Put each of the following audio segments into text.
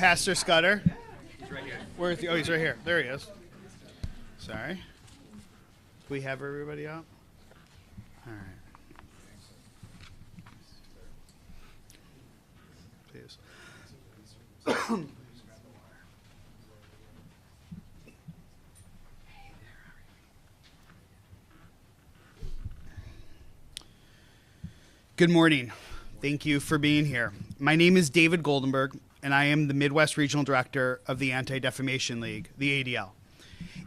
Pastor Scudder. He's right here. Where is he? Oh, he's right here. There he is. Sorry. Do we have everybody up? All right. Please. Good morning. Thank you for being here. My name is David Goldenberg, and I am the Midwest Regional Director of the Anti-Defamation League, the ADL.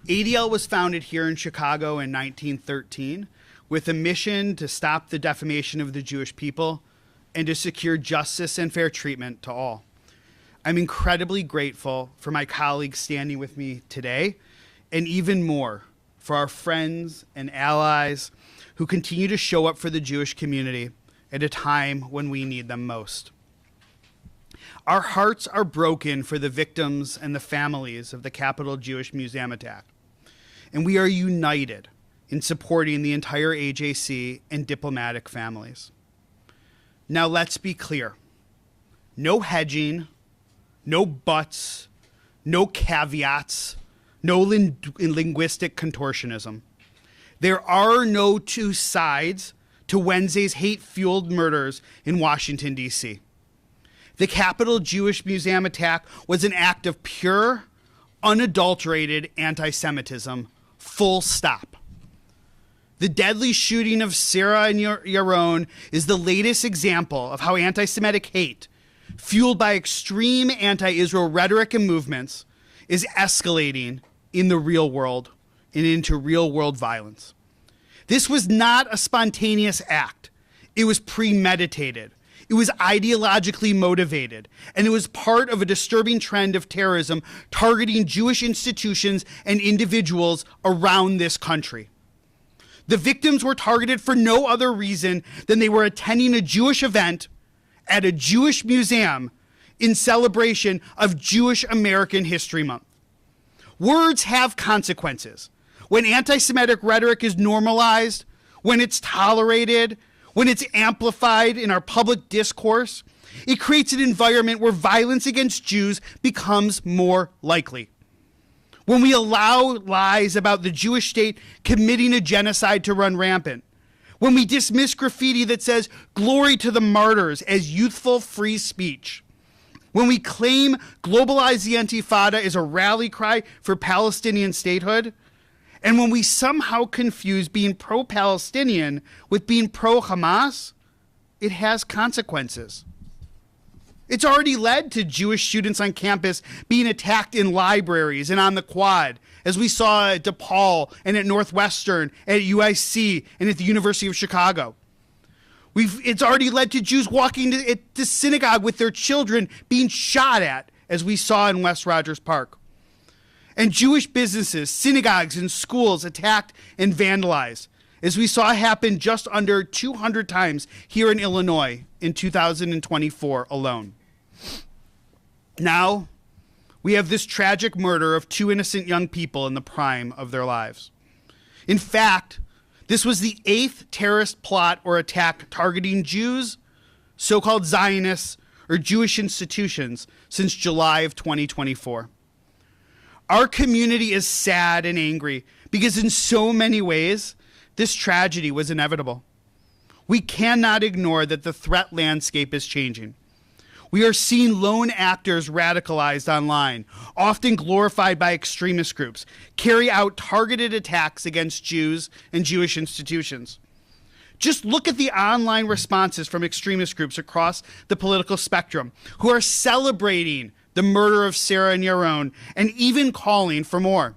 ADL was founded here in Chicago in 1913 with a mission to stop the defamation of the Jewish people and to secure justice and fair treatment to all. I'm incredibly grateful for my colleagues standing with me today, and even more for our friends and allies who continue to show up for the Jewish community at a time when we need them most. Our hearts are broken for the victims and the families of the Capitol Jewish Museum attack, and we are united in supporting the entire AJC and diplomatic families. Now let's be clear. No hedging, no buts, no caveats, no linguistic contortionism. There are no two sides to Wednesday's hate-fueled murders in Washington, D.C. The Capitol Jewish Museum attack was an act of pure, unadulterated anti-Semitism, full stop. The deadly shooting of Sarah and Yaron is the latest example of how anti-Semitic hate, fueled by extreme anti-Israel rhetoric and movements, is escalating in the real world and into real-world violence. This was not a spontaneous act. It was premeditated. It was ideologically motivated, and it was part of a disturbing trend of terrorism targeting Jewish institutions and individuals around this country. The victims were targeted for no other reason than they were attending a Jewish event at a Jewish museum in celebration of Jewish American History Month. Words have consequences. When anti-Semitic rhetoric is normalized, when it's tolerated, when it's amplified in our public discourse, it creates an environment where violence against Jews becomes more likely. When we allow lies about the Jewish state committing a genocide to run rampant, when we dismiss graffiti that says "glory to the martyrs" as youthful free speech, when we claim globalize the Intifada is a rally cry for Palestinian statehood, and when we somehow confuse being pro-Palestinian with being pro-Hamas, it has consequences. It's already led to Jewish students on campus being attacked in libraries and on the quad, as we saw at DePaul and at Northwestern, at UIC, and at the University of Chicago. It's already led to Jews walking to synagogue with their children being shot at, as we saw in West Rogers Park. and Jewish businesses, synagogues, and schools attacked and vandalized, as we saw happen just under 200 times here in Illinois in 2024 alone. Now, we have this tragic murder of two innocent young people in the prime of their lives. In fact, this was the 8th terrorist plot or attack targeting Jews, so-called Zionists, or Jewish institutions since July of 2024. Our community is sad and angry because in so many ways, this tragedy was inevitable. We cannot ignore that the threat landscape is changing. We are seeing lone actors radicalized online, often glorified by extremist groups, carry out targeted attacks against Jews and Jewish institutions. Just look at the online responses from extremist groups across the political spectrum who are celebrating the murder of Sarah and Yaron and even calling for more.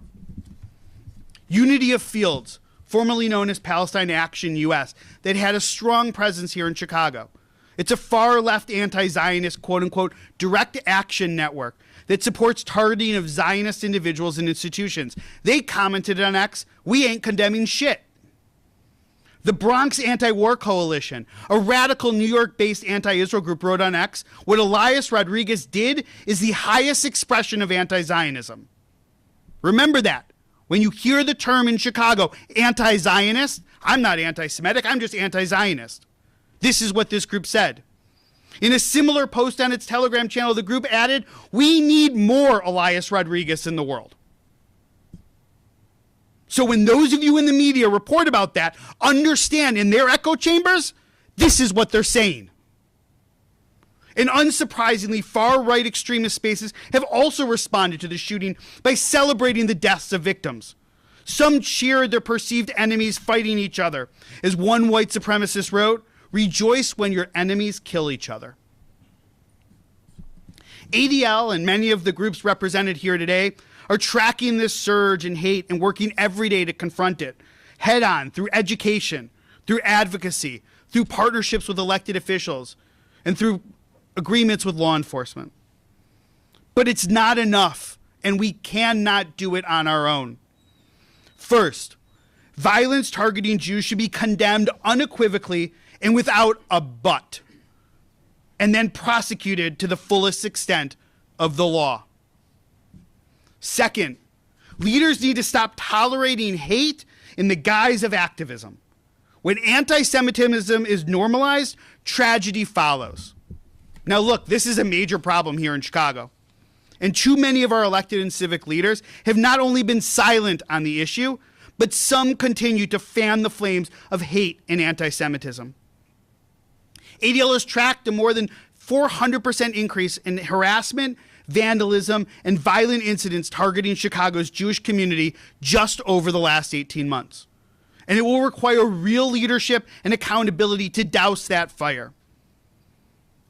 Unity of Fields, formerly known as Palestine Action US, that had a strong presence here in Chicago. It's a far-left anti-Zionist, quote-unquote, direct action network that supports targeting of Zionist individuals and institutions. They commented on X, "We ain't condemning shit." The Bronx Anti-War Coalition, a radical New York-based anti-Israel group, wrote on X, "What Elias Rodriguez did is the highest expression of anti-Zionism." Remember that. When you hear the term in Chicago, anti-Zionist, I'm not anti-Semitic, I'm just anti-Zionist. This is what this group said. In a similar post on its Telegram channel, the group added, "We need more Elias Rodriguez in the world." So when those of you in the media report about that, understand in their echo chambers, this is what they're saying. And unsurprisingly, far-right extremist spaces have also responded to the shooting by celebrating the deaths of victims. Some cheered their perceived enemies fighting each other. As one white supremacist wrote, "Rejoice when your enemies kill each other." ADL and many of the groups represented here today are tracking this surge in hate and working every day to confront it head on through education, through advocacy, through partnerships with elected officials, and through agreements with law enforcement. But it's not enough, and we cannot do it on our own. First, violence targeting Jews should be condemned unequivocally and without a but, and then prosecuted to the fullest extent of the law. Second, leaders need to stop tolerating hate in the guise of activism. When anti-Semitism is normalized, tragedy follows. Now look, this is a major problem here in Chicago. And too many of our elected and civic leaders have not only been silent on the issue, but some continue to fan the flames of hate and anti-Semitism. ADL has tracked a more than 400% increase in harassment, vandalism, and violent incidents targeting Chicago's Jewish community just over the last 18 months. And it will require real leadership and accountability to douse that fire.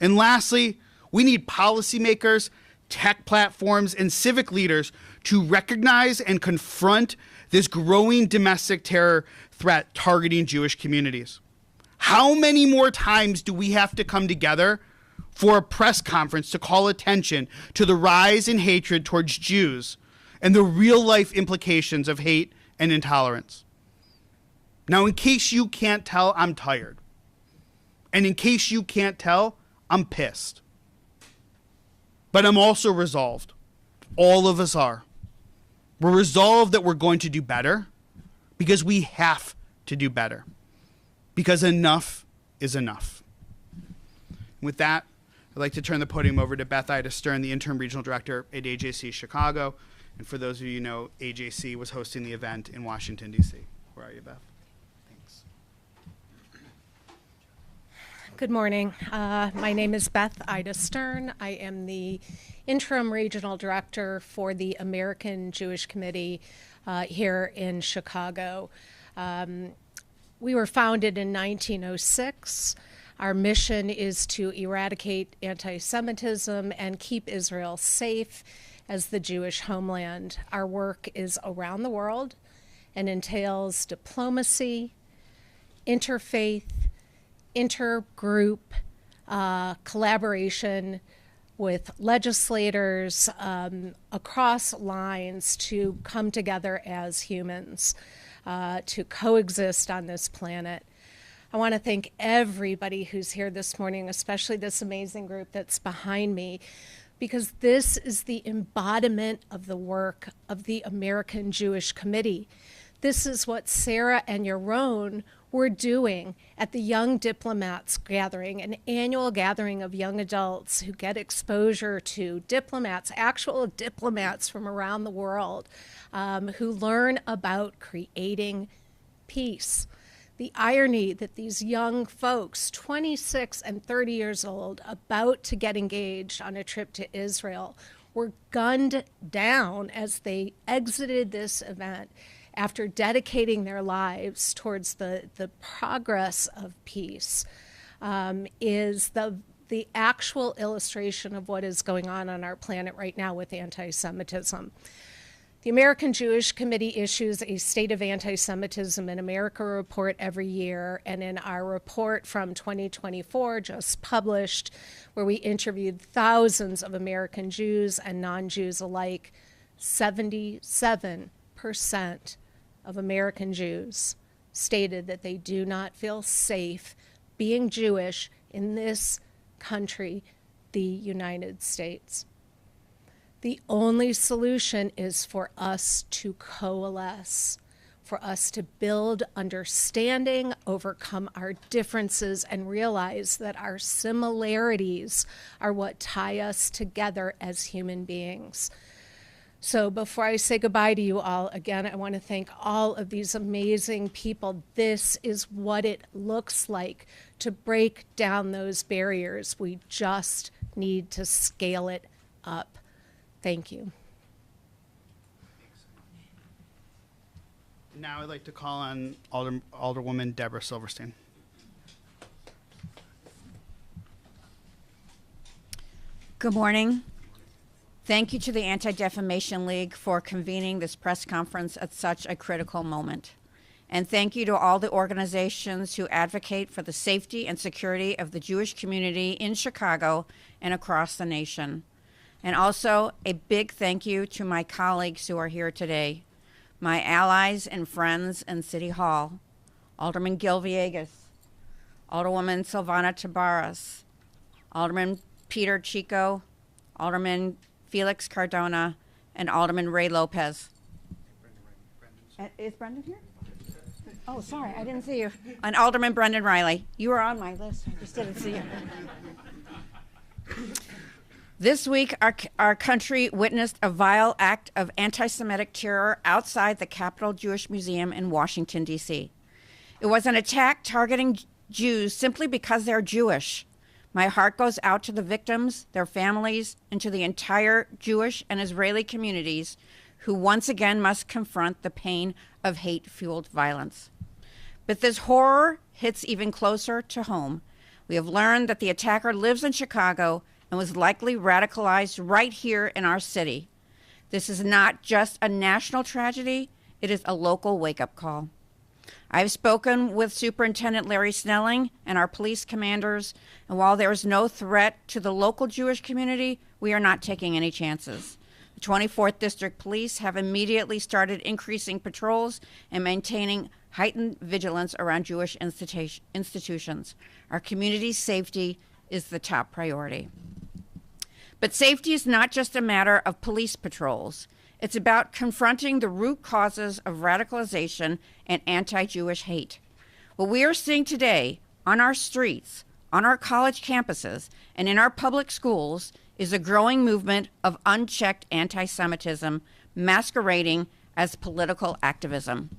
And lastly, we need policymakers, tech platforms, and civic leaders to recognize and confront this growing domestic terror threat targeting Jewish communities. How many more times do we have to come together for a press conference to call attention to the rise in hatred towards Jews and the real-life implications of hate and intolerance? Now, in case you can't tell, I'm tired. And in case you can't tell, I'm pissed. But I'm also resolved. All of us are. We're resolved that we're going to do better because we have to do better. Because enough is enough. With that, I'd like to turn the podium over to Beth Ida Stern, the Interim Regional Director at AJC Chicago. And for those of you who know, AJC was hosting the event in Washington, D.C. Where are you, Beth? Thanks. Good morning. My name is Beth Ida Stern. I am the Interim Regional Director for the American Jewish Committee here in Chicago. We were founded in 1906. Our mission is to eradicate anti-Semitism and keep Israel safe as the Jewish homeland. Our work is around the world and entails diplomacy, interfaith, intergroup collaboration, with legislators across lines to come together as humans, to coexist on this planet. I want to thank everybody who's here this morning, especially this amazing group that's behind me, because this is the embodiment of the work of the American Jewish Committee. This is what Sarah and Yaron were doing at the Young Diplomats Gathering, an annual gathering of young adults who get exposure to diplomats, actual diplomats from around the world, who learn about creating peace. The irony that these young folks, 26 and 30 years old, about to get engaged on a trip to Israel, were gunned down as they exited this event after dedicating their lives towards the progress of peace, is the actual illustration of what is going on our planet right now with anti-Semitism. The American Jewish Committee issues a State of Anti-Semitism in America report every year, and in our report from 2024, just published, where we interviewed thousands of American Jews and non-Jews alike, 77% of American Jews stated that they do not feel safe being Jewish in this country, the United States. The only solution is for us to coalesce, for us to build understanding, overcome our differences, and realize that our similarities are what tie us together as human beings. So before I say goodbye to you all, again, I want to thank all of these amazing people. This is what it looks like to break down those barriers. We just need to scale it up. Thank you. Now I'd like to call on Alderwoman Deborah Silverstein. Good morning. Thank you to the Anti-Defamation League for convening this press conference at such a critical moment. And thank you to all the organizations who advocate for the safety and security of the Jewish community in Chicago and across the nation. And also a big thank you to my colleagues who are here today, my allies and friends in City Hall, Alderman Gil Villegas, Alderwoman Silvana Tabares, Alderman Peter Chico, Alderman Felix Cardona, and Alderman Ray Lopez. Is Brendan here? Oh, sorry, I didn't see you. And Alderman Brendan Riley. You were on my list, I just didn't see you. This week, our country witnessed a vile act of anti-Semitic terror outside the Capitol Jewish Museum in Washington, D.C. It was an attack targeting Jews simply because they're Jewish. My heart goes out to the victims, their families, and to the entire Jewish and Israeli communities who once again must confront the pain of hate-fueled violence. But this horror hits even closer to home. We have learned that the attacker lives in Chicago and was likely radicalized right here in our city. This is not just a national tragedy, it is a local wake-up call. I've spoken with Superintendent Larry Snelling and our police commanders, and while there is no threat to the local Jewish community, we are not taking any chances. The 24th District Police have immediately started increasing patrols and maintaining heightened vigilance around Jewish institutions. Our community's safety is the top priority. But safety is not just a matter of police patrols. It's about confronting the root causes of radicalization and anti-Jewish hate. What we are seeing today on our streets, on our college campuses, and in our public schools is a growing movement of unchecked anti-Semitism masquerading as political activism.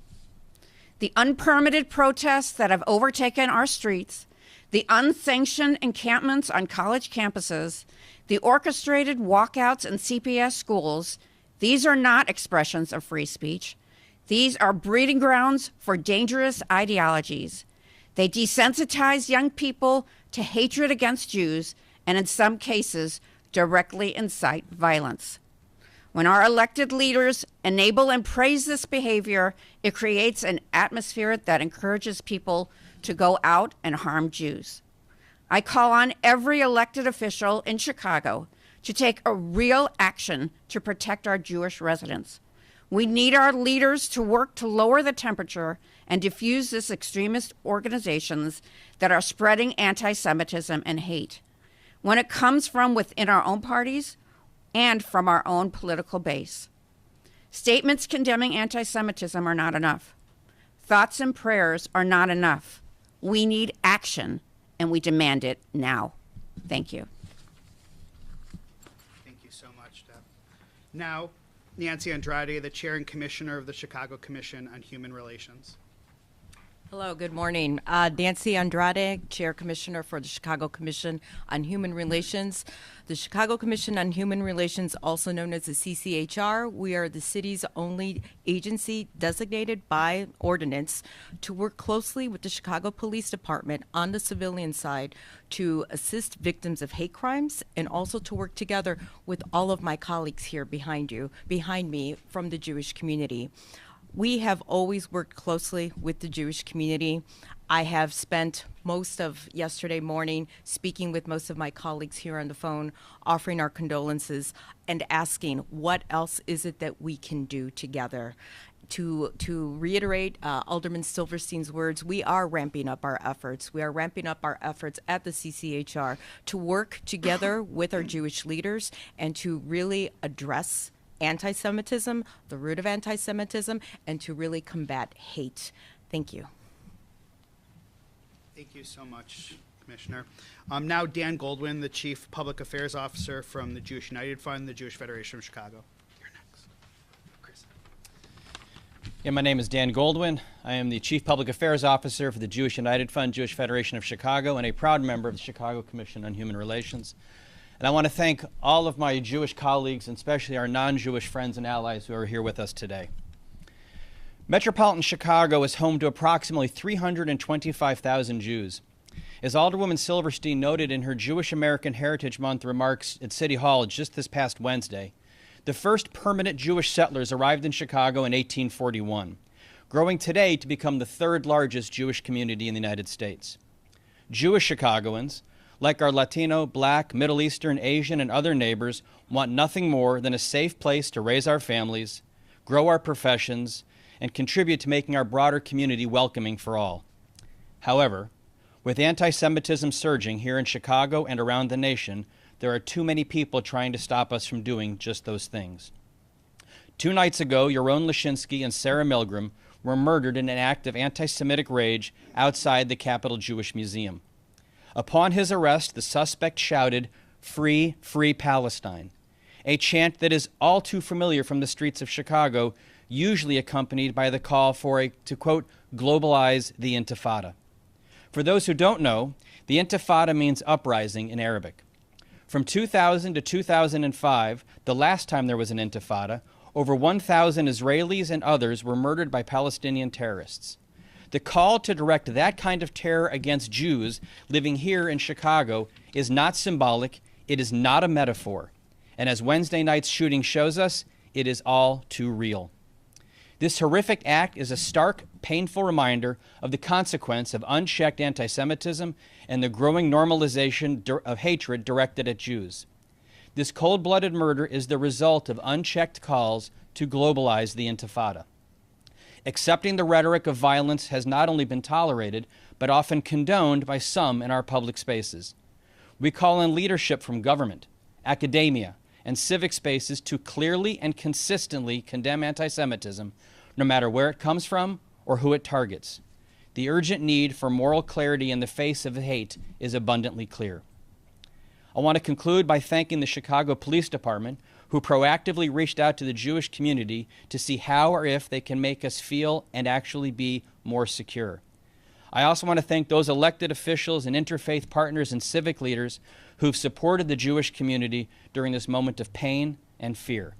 The unpermitted protests that have overtaken our streets, the unsanctioned encampments on college campuses, the orchestrated walkouts in CPS schools, these are not expressions of free speech. These are breeding grounds for dangerous ideologies. They desensitize young people to hatred against Jews and in some cases directly incite violence. When our elected leaders enable and praise this behavior, it creates an atmosphere that encourages people to go out and harm Jews. I call on every elected official in Chicago to take a real action to protect our Jewish residents. We need our leaders to work to lower the temperature and defuse these extremist organizations that are spreading anti-Semitism and hate, when it comes from within our own parties and from our own political base. Statements condemning anti-Semitism are not enough. Thoughts and prayers are not enough. We need action, and we demand it now. Thank you. Thank you so much, Deb. Now, Nancy Andrade, the Chair and Commissioner of the Chicago Commission on Human Relations. Hello, good morning. Nancy Andrade, Chair Commissioner for the Chicago Commission on Human Relations. The Chicago Commission on Human Relations, also known as the CCHR, we are the city's only agency designated by ordinance to work closely with the Chicago Police Department on the civilian side to assist victims of hate crimes, and also to work together with all of my colleagues here behind me from the Jewish community. We have always worked closely with the Jewish community. I have spent most of yesterday morning speaking with most of my colleagues here on the phone, offering our condolences and asking what else is it that we can do together. To reiterate Alderman Silverstein's words, we are ramping up our efforts. We are ramping up our efforts at the CCHR to work together with our Jewish leaders and to really address anti-Semitism, the root of anti-Semitism, and to really combat hate. Thank you. Thank you so much, Commissioner. Now, Dan Goldwyn, the Chief Public Affairs Officer from the Jewish United Fund, the Jewish Federation of Chicago. You're next. Chris. Yeah, my name is Dan Goldwyn. I am the Chief Public Affairs Officer for the Jewish United Fund, Jewish Federation of Chicago, and a proud member of the Chicago Commission on Human Relations. And I want to thank all of my Jewish colleagues, and especially our non-Jewish friends and allies who are here with us today. Metropolitan Chicago is home to approximately 325,000 Jews. As Alderwoman Silverstein noted in her Jewish American Heritage Month remarks at City Hall just this past Wednesday, the first permanent Jewish settlers arrived in Chicago in 1841, growing today to become the third largest Jewish community in the United States. Jewish Chicagoans, like our Latino, Black, Middle Eastern, Asian, and other neighbors, want nothing more than a safe place to raise our families, grow our professions, and contribute to making our broader community welcoming for all. However, with anti-Semitism surging here in Chicago and around the nation, there are too many people trying to stop us from doing just those things. 2 nights ago, Yaron Lashinsky and Sarah Milgram were murdered in an act of anti-Semitic rage outside the Capitol Jewish Museum. Upon his arrest, the suspect shouted, "Free, free Palestine," a chant that is all too familiar from the streets of Chicago, usually accompanied by the call for to quote, globalize the Intifada. For those who don't know, the Intifada means uprising in Arabic. From 2000 to 2005, the last time there was an Intifada, over 1,000 Israelis and others were murdered by Palestinian terrorists. The call to direct that kind of terror against Jews living here in Chicago is not symbolic, it is not a metaphor. And as Wednesday night's shooting shows us, it is all too real. This horrific act is a stark, painful reminder of the consequence of unchecked anti-Semitism and the growing normalization of hatred directed at Jews. This cold-blooded murder is the result of unchecked calls to globalize the Intifada. Accepting the rhetoric of violence has not only been tolerated, but often condoned by some in our public spaces. We call on leadership from government, academia, and civic spaces to clearly and consistently condemn anti-Semitism, no matter where it comes from or who it targets. The urgent need for moral clarity in the face of hate is abundantly clear. I want to conclude by thanking the Chicago Police Department, who proactively reached out to the Jewish community to see how or if they can make us feel and actually be more secure. I also want to thank those elected officials and interfaith partners and civic leaders who've supported the Jewish community during this moment of pain and fear.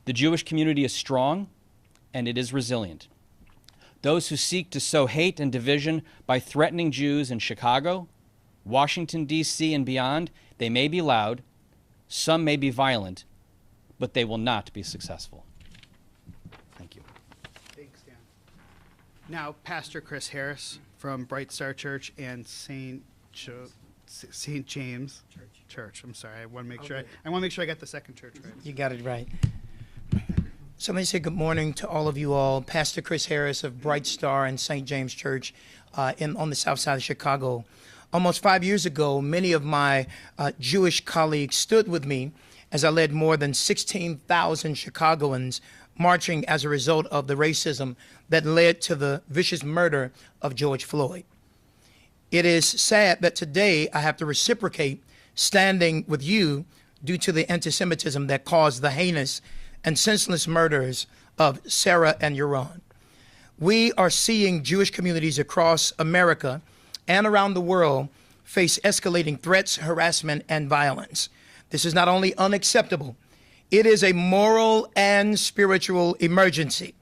The Jewish community is strong, and it is resilient. Those who seek to sow hate and division by threatening Jews in Chicago, Washington, D.C., and beyond, they may be loud, some may be violent, but they will not be successful. Thank you. Thanks, Dan. Now, Pastor Chris Harris from Bright Star Church and St. St. James Church. I'm sorry. I want to make sure. I want to make sure I got the second church right. You got it right. So let me say good morning to all of you all. Pastor Chris Harris of Bright Star and St. James Church on the south side of Chicago. Almost 5 years ago, many of my Jewish colleagues stood with me as I led more than 16,000 Chicagoans marching as a result of the racism that led to the vicious murder of George Floyd. It is sad that today I have to reciprocate standing with you due to the anti-Semitism that caused the heinous and senseless murders of Sarah and Yaron. We are seeing Jewish communities across America and around the world face escalating threats, harassment, and violence. This is not only unacceptable, it is a moral and spiritual emergency.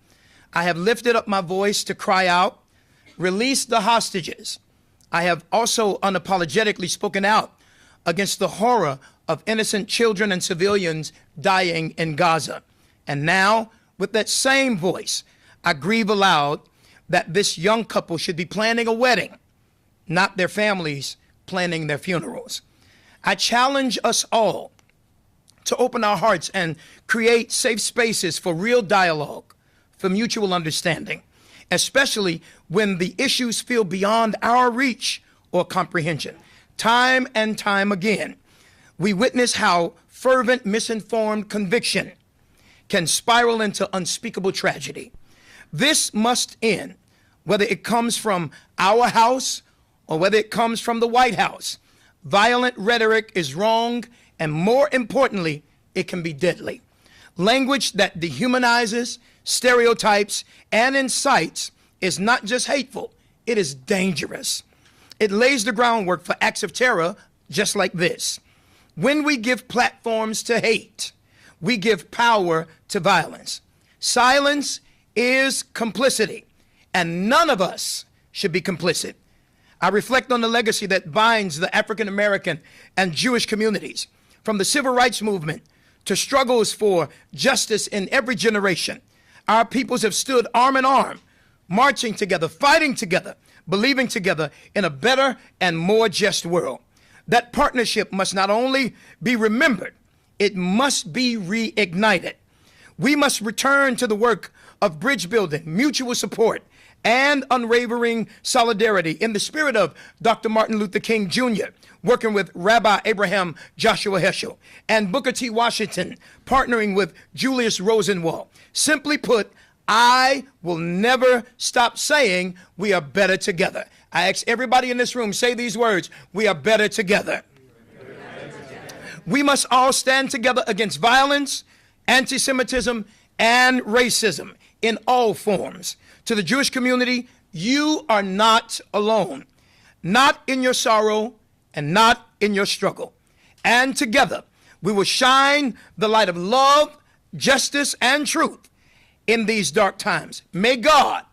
I have lifted up my voice to cry out, release the hostages. I have also unapologetically spoken out against the horror of innocent children and civilians dying in Gaza. And now, with that same voice, I grieve aloud that this young couple should be planning a wedding, not their families planning their funerals. I challenge us all to open our hearts and create safe spaces for real dialogue, for mutual understanding, especially when the issues feel beyond our reach or comprehension. Time and time again, we witness how fervent, misinformed conviction can spiral into unspeakable tragedy. This must end, whether it comes from our house or whether it comes from the White House. Violent rhetoric is wrong, and more importantly, it can be deadly. Language that dehumanizes, stereotypes, and incites is not just hateful, it is dangerous. It lays the groundwork for acts of terror just like this. When we give platforms to hate, we give power to violence. Silence is complicity, and none of us should be complicit. I reflect on the legacy that binds the African American and Jewish communities, from the civil rights movement to struggles for justice in every generation. Our peoples have stood arm in arm, marching together, fighting together, believing together in a better and more just world. That partnership must not only be remembered, it must be reignited. We must return to the work of bridge building, mutual support, and unwavering solidarity in the spirit of Dr. Martin Luther King Jr., working with Rabbi Abraham Joshua Heschel, and Booker T. Washington, partnering with Julius Rosenwald. Simply put, I will never stop saying we are better together. I ask everybody in this room, say these words: we are better together. We must all stand together against violence, anti-Semitism, and racism in all forms. To the Jewish community, you are not alone, not in your sorrow and not in your struggle. And together, we will shine the light of love, justice, and truth in these dark times. May God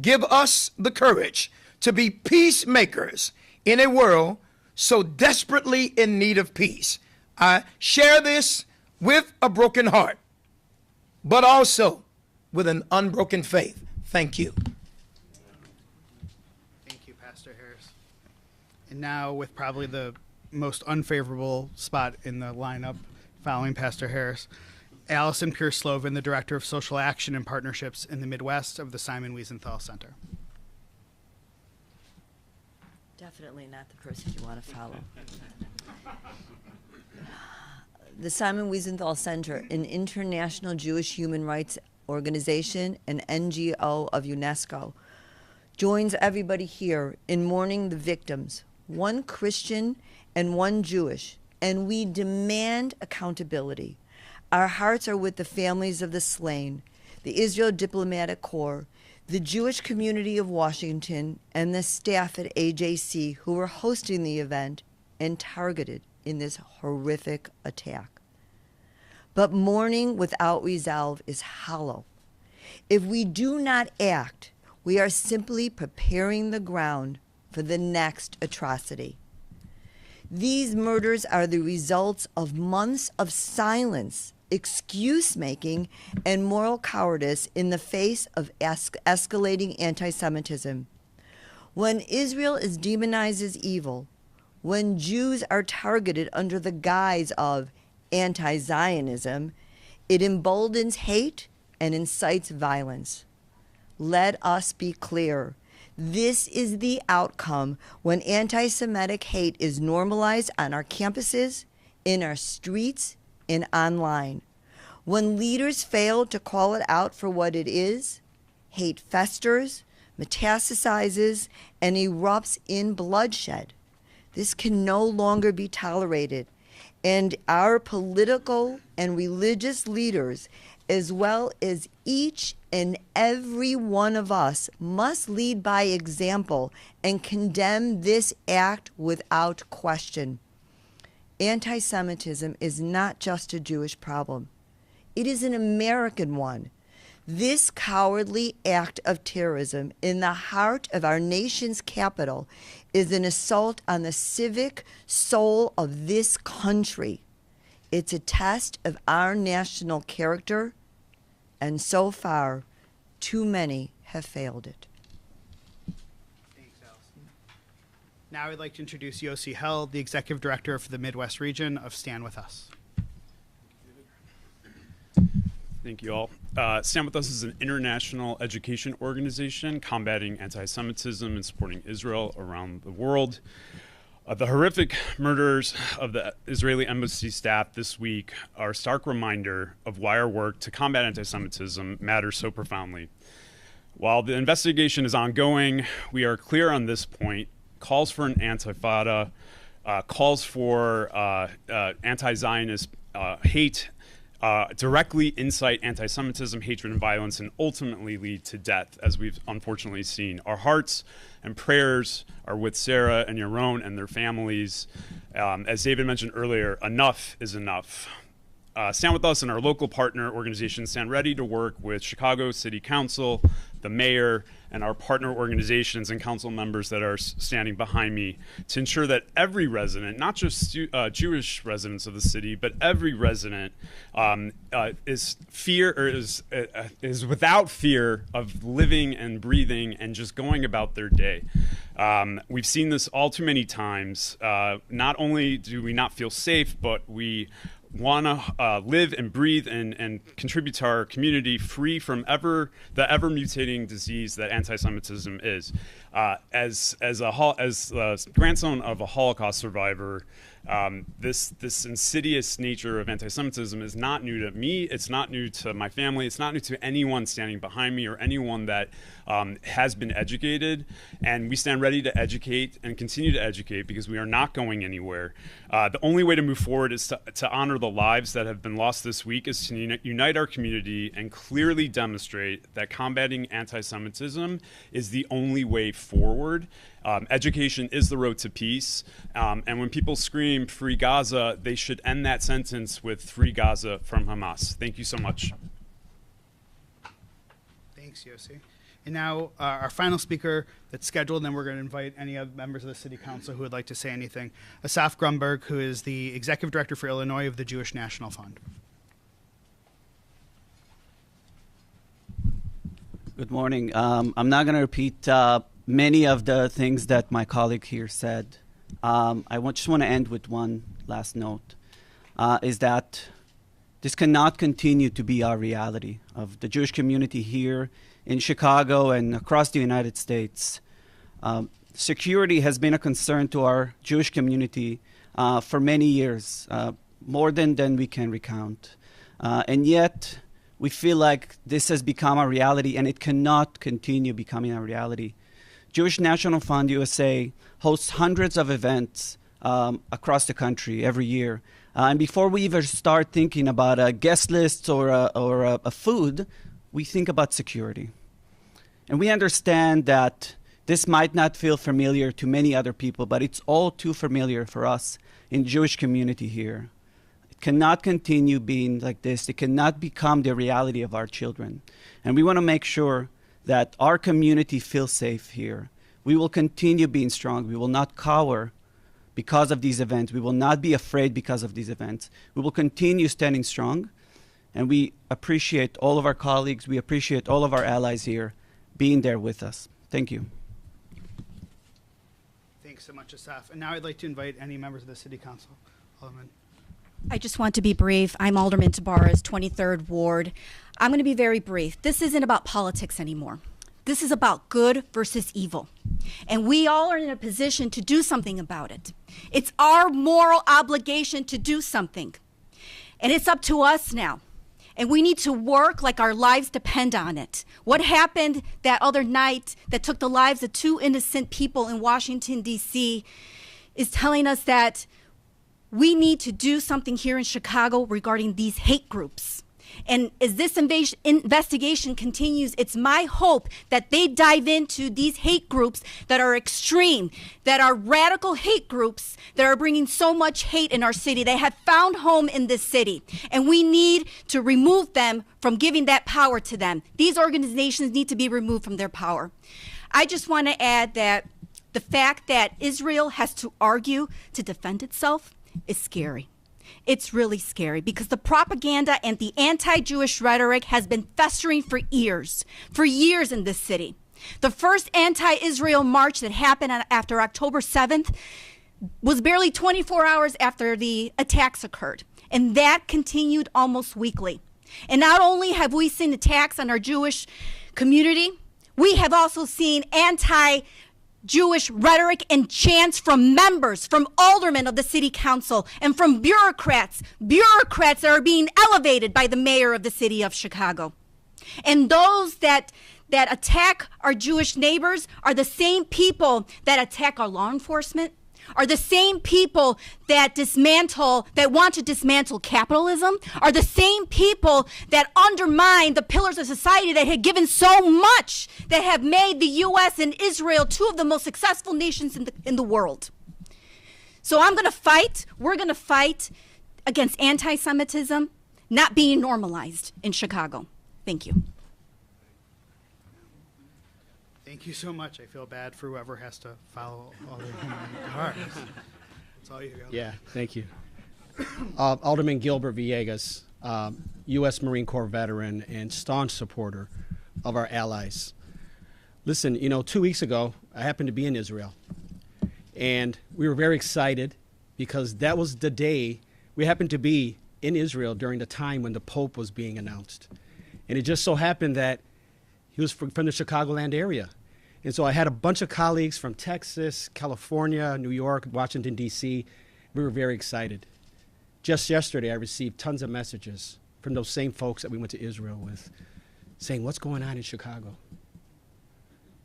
give us the courage to be peacemakers in a world so desperately in need of peace. I share this with a broken heart, but also with an unbroken faith. Thank you. Thank you, Pastor Harris. And now, with probably the most unfavorable spot in the lineup following Pastor Harris, Allison Pierce-Slovan, the Director of Social Action and Partnerships in the Midwest of the Simon Wiesenthal Center. Definitely not the person you want to follow. The Simon Wiesenthal Center, an international Jewish human rights organization, an NGO of UNESCO, joins everybody here in mourning the victims, one Christian and one Jewish, and we demand accountability. Our hearts are with the families of the slain, the Israel Diplomatic Corps, the Jewish community of Washington, and the staff at AJC who were hosting the event and targeted in this horrific attack. But mourning without resolve is hollow. If we do not act, we are simply preparing the ground for the next atrocity. These murders are the results of months of silence, excuse-making, and moral cowardice in the face of escalating anti-Semitism. When Israel is demonized as evil, when Jews are targeted under the guise of anti-Zionism, it emboldens hate and incites violence. Let us be clear. This is the outcome when anti-Semitic hate is normalized on our campuses, in our streets, and online. When leaders fail to call it out for what it is, hate festers, metastasizes, and erupts in bloodshed. This can no longer be tolerated, and our political and religious leaders, as well as each and every one of us, must lead by example and condemn this act without question. Anti-Semitism is not just a Jewish problem. It is an American one. This cowardly act of terrorism in the heart of our nation's capital is an assault on the civic soul of this country. It's a test of our national character, and so far, too many have failed it. Thanks, Allison. Now I'd like to introduce Yossi Hell, the Executive Director for the Midwest region of Stand With Us. Thank you all. Stand With Us is an international education organization combating anti-Semitism and supporting Israel around the world. The horrific murders of the Israeli embassy staff this week are a stark reminder of why our work to combat anti-Semitism matters so profoundly. While the investigation is ongoing, we are clear on this point. Calls for an antifada, calls for anti-Zionist hate, directly incite anti-Semitism, hatred, and violence, and ultimately lead to death, as we've unfortunately seen. Our hearts and prayers are with Sarah and Yaron and their families. As David mentioned earlier, enough is enough. Stand With Us and our local partner organizations stand ready to work with Chicago City Council, the mayor, and our partner organizations and council members that are standing behind me to ensure that every resident, not just Jewish residents of the city, but every resident is without fear of living and breathing and just going about their day. We've seen this all too many times. Not only do we not feel safe, but we want to live and breathe and contribute to our community free from the ever mutating disease that anti-Semitism is. As the grandson of a Holocaust survivor, this insidious nature of anti-Semitism is not new to me. It's not new to my family. It's not new to anyone standing behind me or anyone that has been educated. And we stand ready to educate and continue to educate because we are not going anywhere. The only way to move forward is to honor the lives that have been lost this week, is to unite our community and clearly demonstrate that combating anti-Semitism is the only way forward. Education is the road to peace. And when people scream "Free Gaza," they should end that sentence with "Free Gaza from Hamas." Thank you so much. Thanks, Yossi. And now our final speaker that's scheduled, and then we're going to invite any other members of the City Council who would like to say anything. Asaf Grunberg, who is the Executive Director for Illinois of the Jewish National Fund. Good morning. I'm not going to repeat many of the things that my colleague here said. Just want to end with one last note, is that this cannot continue to be our reality of the Jewish community here in Chicago and across the United States. Security has been a concern to our Jewish community for many years, more than we can recount. And yet, we feel like this has become a reality, and it cannot continue becoming a reality. Jewish National Fund USA hosts hundreds of events across the country every year. And before we even start thinking about a guest list or a food, we think about security. And we understand that this might not feel familiar to many other people, but it's all too familiar for us in the Jewish community here. It cannot continue being like this. It cannot become the reality of our children. And we want to make sure that our community feels safe here. We will continue being strong. We will not cower because of these events. We will not be afraid because of these events. We will continue standing strong. And we appreciate all of our colleagues. We appreciate all of our allies here being there with us. Thank you. Thanks, Thanks so much, Asaf. And now I'd like to invite any members of the City Council. Alderman. I just want to be brief. I'm Alderman Tabarez, 23rd Ward. I'm going to be very brief. This isn't about politics anymore. This is about good versus evil. And we all are in a position to do something about it. It's our moral obligation to do something. And it's up to us now. And we need to work like our lives depend on it. What happened that other night that took the lives of 2 innocent people in Washington, D.C. is telling us that we need to do something here in Chicago regarding these hate groups. And as this investigation continues, it's my hope that they dive into these hate groups that are extreme, that are radical hate groups that are bringing so much hate in our city. They have found home in this city, and we need to remove them from giving that power to them. These organizations need to be removed from their power. I just want to add that the fact that Israel has to argue to defend itself is scary. It's really scary because the propaganda and the anti-Jewish rhetoric has been festering for years in this city. The first anti-Israel march that happened after October 7th was barely 24 hours after the attacks occurred, and that continued almost weekly. And not only have we seen attacks on our Jewish community, we have also seen anti-Jewish rhetoric and chants from members, from aldermen of the city council, and from bureaucrats that are being elevated by the mayor of the city of Chicago. And those that attack our Jewish neighbors are the same people that attack our law enforcement, are the same people that want to dismantle capitalism, are the same people that undermine the pillars of society that have given so much, that have made the U.S. and Israel 2 of the most successful nations in the world. So we're going to fight against anti-Semitism not being normalized in Chicago. Thank you. Thank you so much. I feel bad for whoever has to follow all the remarks. That's all you got. Yeah, thank you. Alderman Gilbert Villegas, U.S. Marine Corps veteran and staunch supporter of our allies. Listen, 2 weeks ago, I happened to be in Israel. And we were very excited because that was the day we happened to be in Israel during the time when the Pope was being announced. And it just so happened that he was from the Chicagoland area. And so I had a bunch of colleagues from Texas, California, New York, Washington, D.C. We were very excited. Just yesterday, I received tons of messages from those same folks that we went to Israel with saying, what's going on in Chicago?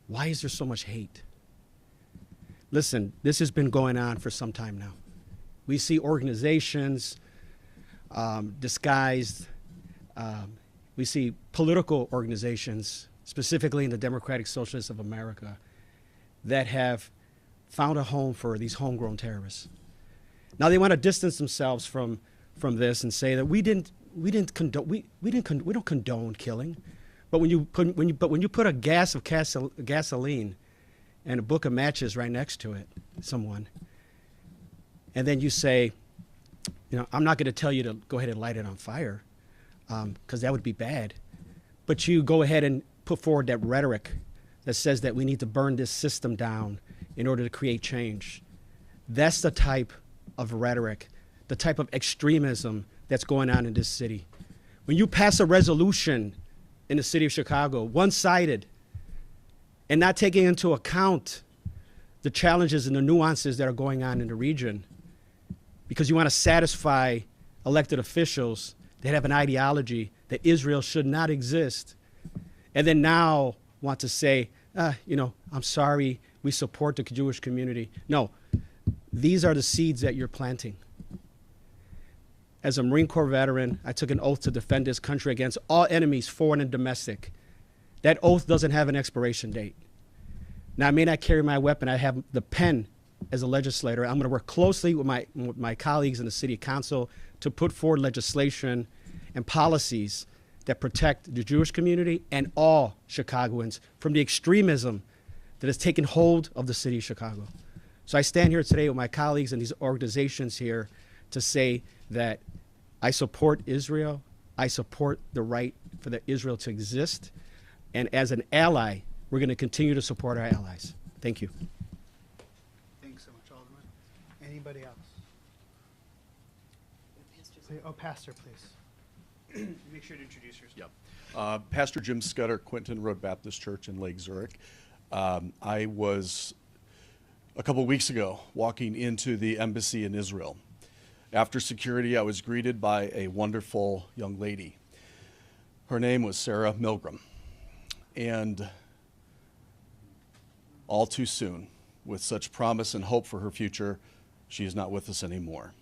Why is there so much hate? Listen, this has been going on for some time now. We see organizations disguised. We see political organizations, specifically in the Democratic Socialists of America, that have found a home for these homegrown terrorists. Now they want to distance themselves from this and say that we don't condone killing, but when you put a gas of gasoline and a book of matches right next to it, someone, and then you say, I'm not going to tell you to go ahead and light it on fire, because that would be bad, but you go ahead and put forward that rhetoric that says that we need to burn this system down in order to create change. That's the type of rhetoric, the type of extremism that's going on in this city. When you pass a resolution in the city of Chicago, one-sided, and not taking into account the challenges and the nuances that are going on in the region, because you want to satisfy elected officials that have an ideology that Israel should not exist, and then now want to say, I'm sorry, we support the Jewish community. No, these are the seeds that you're planting. As a Marine Corps veteran, I took an oath to defend this country against all enemies, foreign and domestic. That oath doesn't have an expiration date. Now, I may not carry my weapon. I have the pen as a legislator. I'm going to work closely with my colleagues in the City Council to put forward legislation and policies that protect the Jewish community and all Chicagoans from the extremism that has taken hold of the city of Chicago. So I stand here today with my colleagues and these organizations here to say that I support Israel. I support the right for Israel to exist. And as an ally, we're going to continue to support our allies. Thank you. Thanks so much. Anybody else? Oh, Pastor, please. Make sure to introduce yourself. Yep. Pastor Jim Scudder, Quinton Road Baptist Church in Lake Zurich. I was, a couple weeks ago, walking into the embassy in Israel. After security, I was greeted by a wonderful young lady. Her name was Sarah Milgram. And all too soon, with such promise and hope for her future, she is not with us anymore.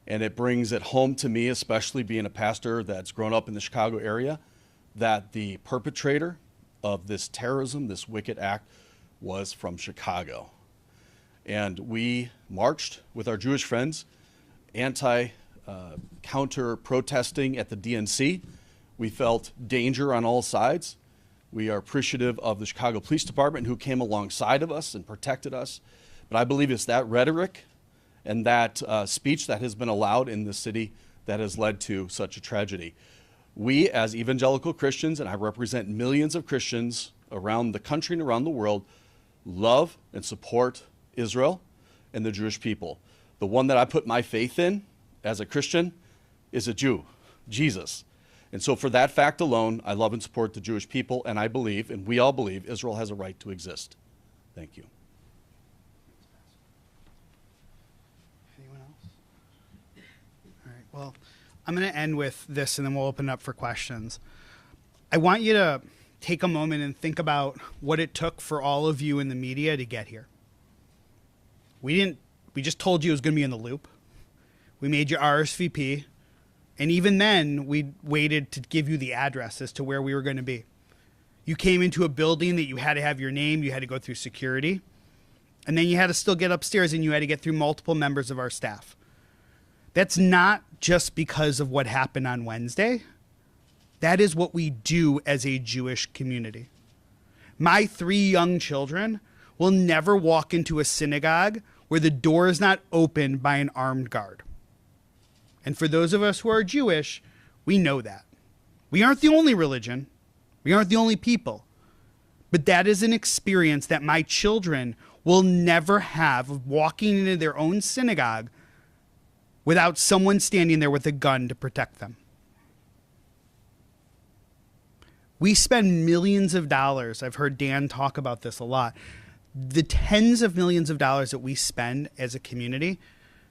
And it brings it home to me, especially being a pastor that's grown up in the Chicago area, that the perpetrator of this terrorism, this wicked act, was from Chicago. And we marched with our Jewish friends, counter protesting at the DNC. We felt danger on all sides. We are appreciative of the Chicago Police Department who came alongside of us and protected us. But I believe it's that rhetoric and that speech that has been allowed in the city that has led to such a tragedy. We, as evangelical Christians, and I represent millions of Christians around the country and around the world, love and support Israel and the Jewish people. The one that I put my faith in as a Christian is a Jew, Jesus. And so for that fact alone, I love and support the Jewish people, and I believe, and we all believe, Israel has a right to exist. Thank you. Anyone else? All right, well, I'm going to end with this, and then we'll open it up for questions. I want you to take a moment and think about what it took for all of you in the media to get here. We just told you it was going to be in the loop. We made you RSVP. And even then, we waited to give you the address as to where we were going to be. You came into a building that you had to have your name, you had to go through security, and then you had to still get upstairs and you had to get through multiple members of our staff. That's not just because of what happened on Wednesday. That is what we do as a Jewish community. My 3 young children will never walk into a synagogue where the door is not opened by an armed guard. And for those of us who are Jewish, we know that. We aren't the only religion. We aren't the only people. But that is an experience that my children will never have of walking into their own synagogue without someone standing there with a gun to protect them. We spend millions of dollars. I've heard Dan talk about this a lot. The tens of millions of dollars that we spend as a community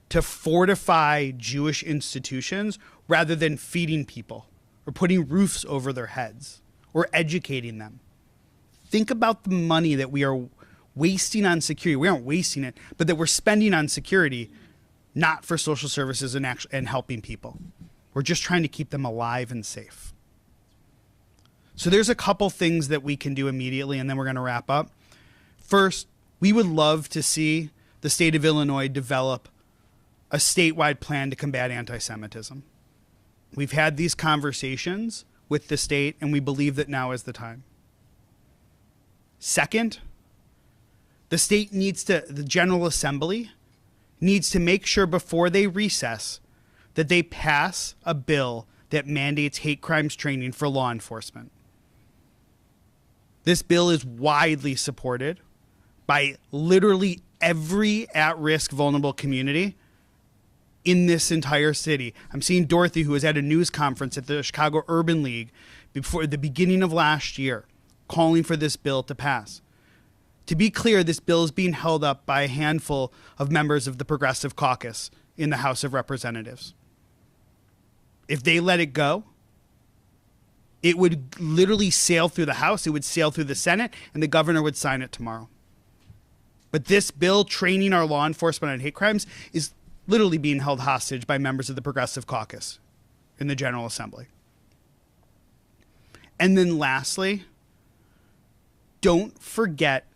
to fortify Jewish institutions rather than feeding people or putting roofs over their heads or educating them. Think about the money that we are wasting on security. We aren't wasting it, but that we're spending on security, not for social services and helping people. We're just trying to keep them alive and safe. So there's a couple things that we can do immediately, and then we're going to wrap up. First, we would love to see the state of Illinois develop a statewide plan to combat anti-Semitism. We've had these conversations with the state, and we believe that now is the time. Second, the General Assembly needs to make sure before they recess that they pass a bill that mandates hate crimes training for law enforcement. This bill is widely supported by literally every at-risk vulnerable community in this entire city. I'm seeing Dorothy, who was at a news conference at the Chicago Urban League before the beginning of last year, calling for this bill to pass. To be clear, this bill is being held up by a handful of members of the Progressive Caucus in the House of Representatives. If they let it go, it would literally sail through the House, it would sail through the Senate, and the governor would sign it tomorrow. But this bill training our law enforcement on hate crimes is literally being held hostage by members of the Progressive Caucus in the General Assembly. And then lastly, don't forget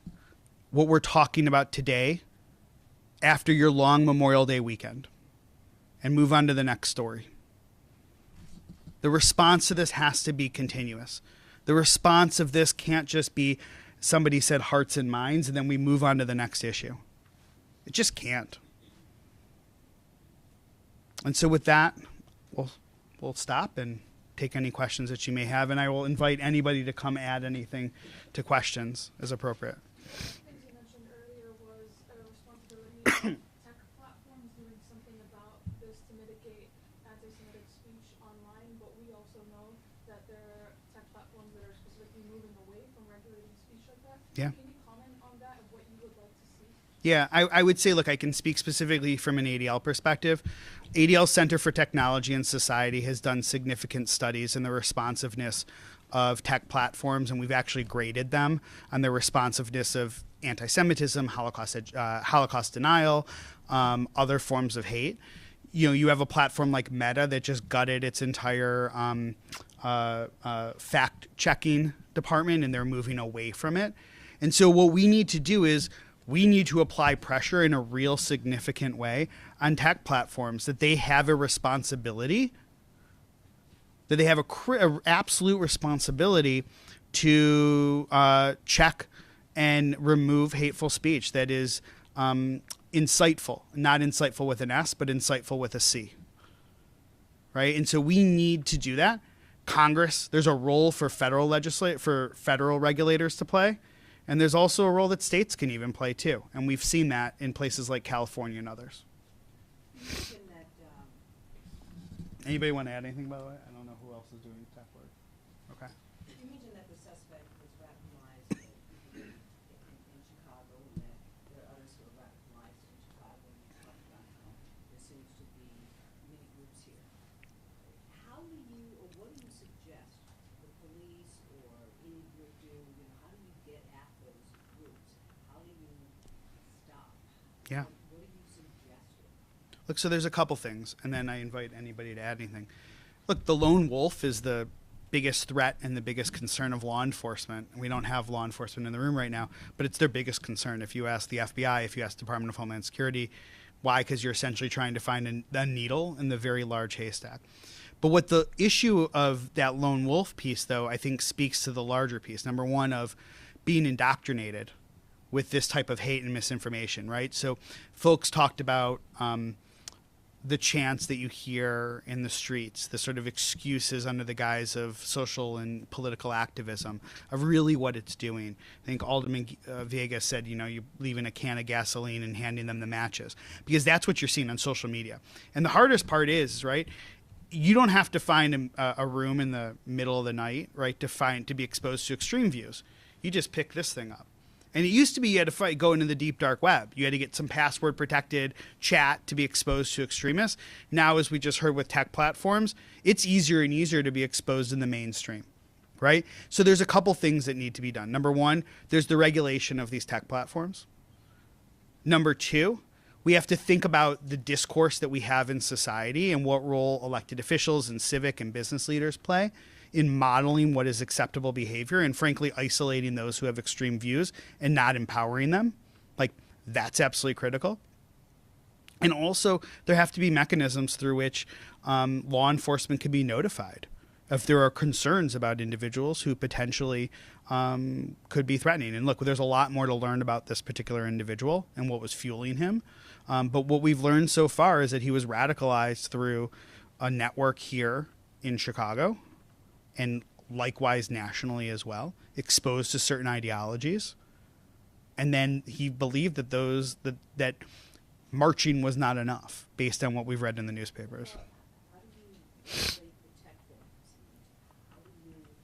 what we're talking about today after your long Memorial Day weekend and move on to the next story. The response to this has to be continuous. The response of this can't just be somebody said hearts and minds and then we move on to the next issue. It just can't. And so with that, we'll stop and take any questions that you may have, and I will invite anybody to come add anything to questions as appropriate. Things you mentioned earlier was a responsibility of tech platform that there are tech platforms that are specifically moving away from regulating speech like that. Yeah. Can you comment on that and what you would like to see? Yeah, I would say, look, I can speak specifically from an ADL perspective. ADL Center for Technology and Society has done significant studies in the responsiveness of tech platforms, and we've actually graded them on their responsiveness of anti-Semitism, Holocaust denial, other forms of hate. You know, you have a platform like Meta that just gutted its entire fact-checking department, and they're moving away from it. And so what we need to do is we need to apply pressure in a real significant way on tech platforms that they have a responsibility, that they have a absolute responsibility to check and remove hateful speech that is insightful, not insightful with an S, but insightful with a C. Right? And so we need to do that. Congress, there's a role for federal regulators to play. And there's also a role that states can even play too. And we've seen that in places like California and others. Anybody want to add anything, by the way? I don't know who else is doing tech work. Okay. You mentioned that the suspect was radicalized in Chicago and that there are others who are radicalized in Chicago. And you talked about how there seems to be many groups here. How do you, or what do you suggest the police or any group do? You know, how do you get at those groups? How do you stop? Yeah. What do you suggest? Look, so there's a couple things, and then I invite anybody to add anything. Look, the lone wolf is the biggest threat and the biggest concern of law enforcement. We don't have law enforcement in the room right now, but it's their biggest concern. If you ask the FBI, if you ask the Department of Homeland Security, why? Because you're essentially trying to find a needle in the very large haystack. But what the issue of that lone wolf piece, though, I think speaks to the larger piece. Number one, of being indoctrinated with this type of hate and misinformation, right? So folks talked about the chants that you hear in the streets, the sort of excuses under the guise of social and political activism, of really what it's doing. I think Alderman Vega said, you know, you leaving a can of gasoline and handing them the matches, because that's what you're seeing on social media. And the hardest part is, right, you don't have to find a room in the middle of the night, right, to be exposed to extreme views. You just pick this thing up. And it used to be you had to go into the deep dark web. You had to get some password protected chat to be exposed to extremists. Now, as we just heard with tech platforms, it's easier and easier to be exposed in the mainstream, right? So there's a couple things that need to be done. Number one, there's the regulation of these tech platforms. Number two, we have to think about the discourse that we have in society and what role elected officials and civic and business leaders play in modeling what is acceptable behavior and, frankly, isolating those who have extreme views and not empowering them. Like, that's absolutely critical. And also, there have to be mechanisms through which law enforcement can be notified if there are concerns about individuals who potentially could be threatening. And look, there's a lot more to learn about this particular individual and what was fueling him. But what we've learned so far is that he was radicalized through a network here in Chicago, and likewise nationally as well, exposed to certain ideologies. And then he believed that that marching was not enough based on what we've read in the newspapers.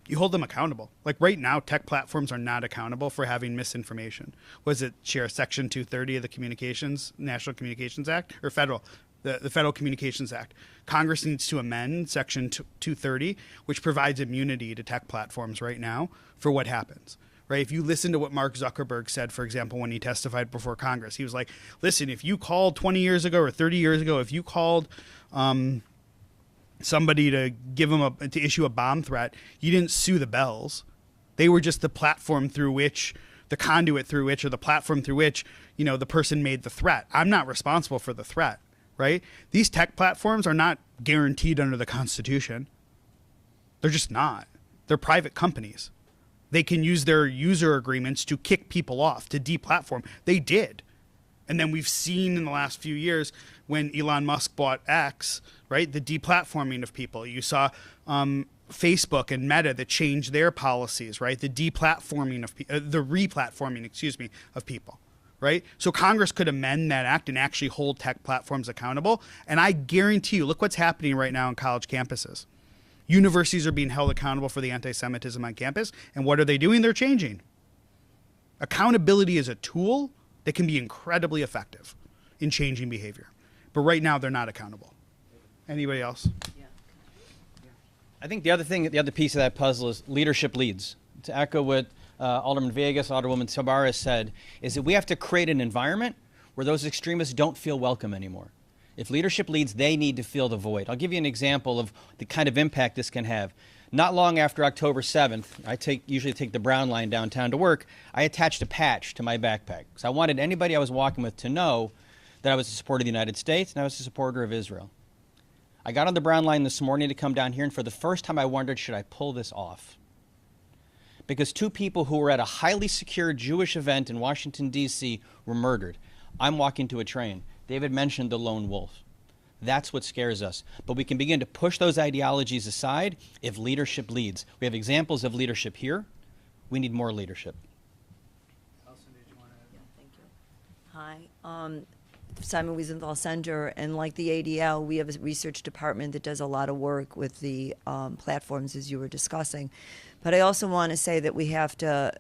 You hold them accountable. Like right now, tech platforms are not accountable for having misinformation. Was it Section 230 of the National Communications Act, or federal? The Federal Communications Act. Congress needs to amend Section 230, which provides immunity to tech platforms right now for what happens. Right? If you listen to what Mark Zuckerberg said, for example, when he testified before Congress, he was like, listen, if you called 20 years ago or 30 years ago, if you called somebody to to issue a bomb threat, you didn't sue the bells. They were just the platform through which, the conduit through which, or the platform through which, you know, the person made the threat. I'm not responsible for the threat. Right? These tech platforms are not guaranteed under the Constitution. They're just not. They're private companies. They can use their user agreements to kick people off, to deplatform. They did. And then we've seen in the last few years when Elon Musk bought X, right, the deplatforming of people. You saw Facebook and Meta that changed their policies, right? The deplatforming of the replatforming, of people. Right? So Congress could amend that act and actually hold tech platforms accountable. And I guarantee you, look what's happening right now on college campuses. Universities are being held accountable for the anti-Semitism on campus. And what are they doing? They're changing. Accountability is a tool that can be incredibly effective in changing behavior. But right now, they're not accountable. Anybody else? I think the other piece of that puzzle is leadership leads. To echo what Alderman Vegas, Alderwoman Tabarez said, is that we have to create an environment where those extremists don't feel welcome anymore. If leadership leads, they need to fill the void. I'll give you an example of the kind of impact this can have. Not long after October 7th, I usually take the Brown line downtown to work, I attached a patch to my backpack. because I wanted anybody I was walking with to know that I was a supporter of the United States and I was a supporter of Israel. I got on the Brown line this morning to come down here, and for the first time I wondered, should I pull this off? Because two people who were at a highly secure Jewish event in Washington, D.C. were murdered. I'm walking to a train. David mentioned the lone wolf. That's what scares us. But we can begin to push those ideologies aside if leadership leads. We have examples of leadership here. We need more leadership. Hi. Simon Wiesenthal Center, and like the ADL, we have a research department that does a lot of work with the platforms as you were discussing. But I also want to say that we have to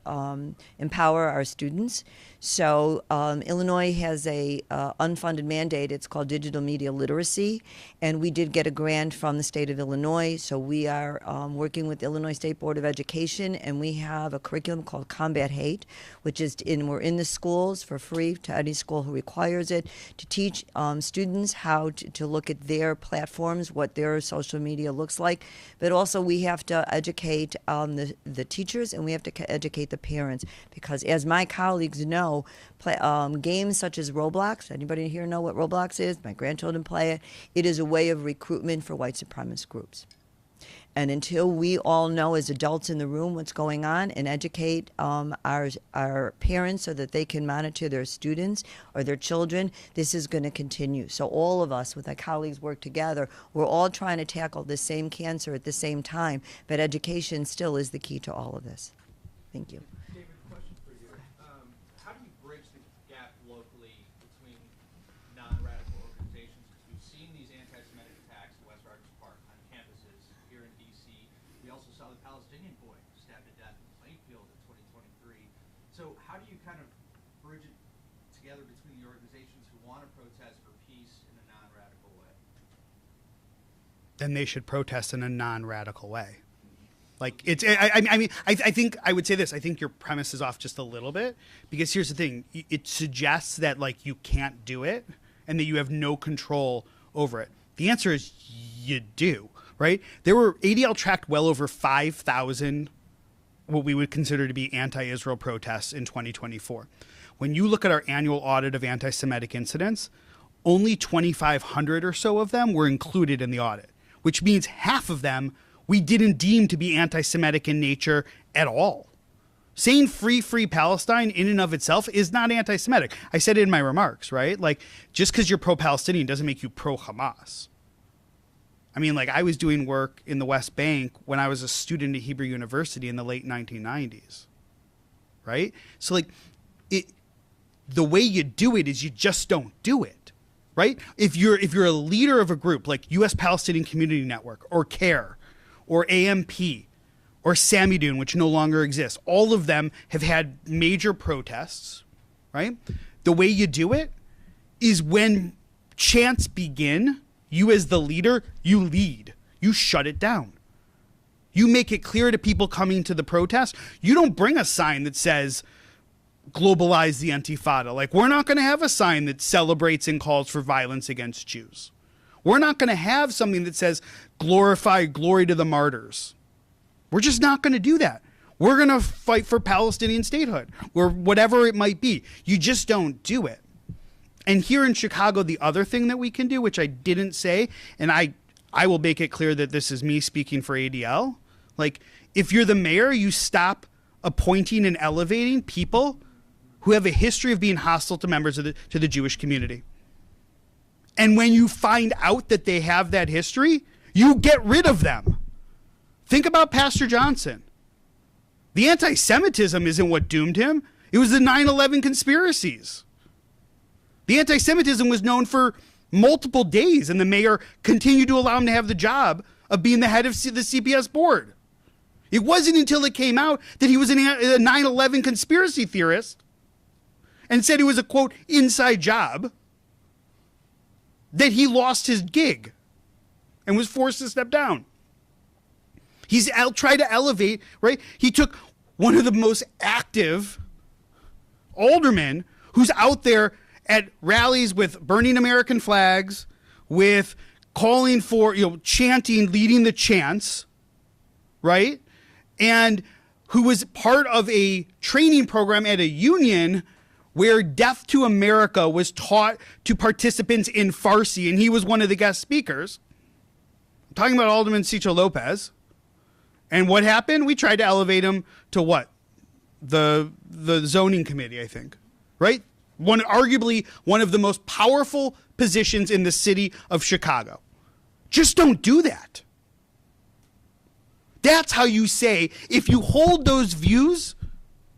empower our students. So Illinois has a unfunded mandate. It's called Digital Media Literacy, and we did get a grant from the state of Illinois. So we are working with Illinois State Board of Education, and we have a curriculum called Combat Hate, which is we're in the schools for free to any school who requires it, to teach students how to look at their platforms, what their social media looks like. But also we have to educate the teachers, and we have to educate the parents, because as my colleagues know, games such as Roblox, anybody here know what Roblox is? My grandchildren play it. It is a way of recruitment for white supremacist groups. And until we all know as adults in the room what's going on and educate our parents so that they can monitor their students or their children, this is going to continue. So all of us with our colleagues work together. We're all trying to tackle the same cancer at the same time, but education still is the key to all of this. Thank you. David, question for you. How do you bridge the gap locally between non-radical organizations? Because we've seen these anti-Semitic attacks at West Rogers Park on campuses here in D.C. We also saw the Palestinian boy stabbed to death in Plainfield in 2023. So how do you kind of bridge it together between the organizations who want to protest for peace in a non-radical way? Then they should protest in a non-radical way. Like it's, I think I would say this. I think your premise is off just a little bit, because here's the thing: it suggests that like you can't do it and that you have no control over it. The answer is you do, right? There were ADL tracked well over 5,000 what we would consider to be anti-Israel protests in 2024. When you look at our annual audit of anti-Semitic incidents, only 2,500 or so of them were included in the audit, which means half of them we didn't deem to be anti-Semitic in nature at all. Saying free Palestine in and of itself is not anti-Semitic. I said it in my remarks, right? Like, just because you're pro-Palestinian doesn't make you pro-Hamas. I mean, like, I was doing work in the West Bank when I was a student at Hebrew University in the late 1990s, right? So, like, the way you do it is you just don't do it, right? If you're a leader of a group like U.S. Palestinian Community Network or CARE, or AMP, or Samidun, which no longer exists. All of them have had major protests, right? The way you do it is when chants begin, you as the leader, you lead. You shut it down. You make it clear to people coming to the protest. You don't bring a sign that says, globalize the Intifada. Like, we're not going to have a sign that celebrates and calls for violence against Jews. We're not going to have something that says, glorify glory to the martyrs. We're just not going to do that. We're going to fight for Palestinian statehood, or whatever it might be. You just don't do it. And here in Chicago, the other thing that we can do, which I didn't say, and I will make it clear that this is me speaking for ADL, like, if you're the mayor, you stop appointing and elevating people who have a history of being hostile to members of the Jewish community. And when you find out that they have that history, you get rid of them. Think about Pastor Johnson. The anti-Semitism isn't what doomed him. It was the 9/11 conspiracies. The anti-Semitism was known for multiple days, and the mayor continued to allow him to have the job of being the head of the CPS board. It wasn't until it came out that he was a 9/11 conspiracy theorist and said it was a, quote, inside job, that he lost his gig and was forced to step down. He's tried to elevate, right? He took one of the most active aldermen who's out there at rallies with burning American flags, with calling for, chanting, leading the chants, right? And who was part of a training program at a union where Death to America was taught to participants in Farsi, and he was one of the guest speakers. I'm talking about Alderman Cicho Lopez. And what happened? We tried to elevate him to what? The zoning committee, I think, right? Arguably one of the most powerful positions in the city of Chicago. Just don't do that. That's how you say, if you hold those views,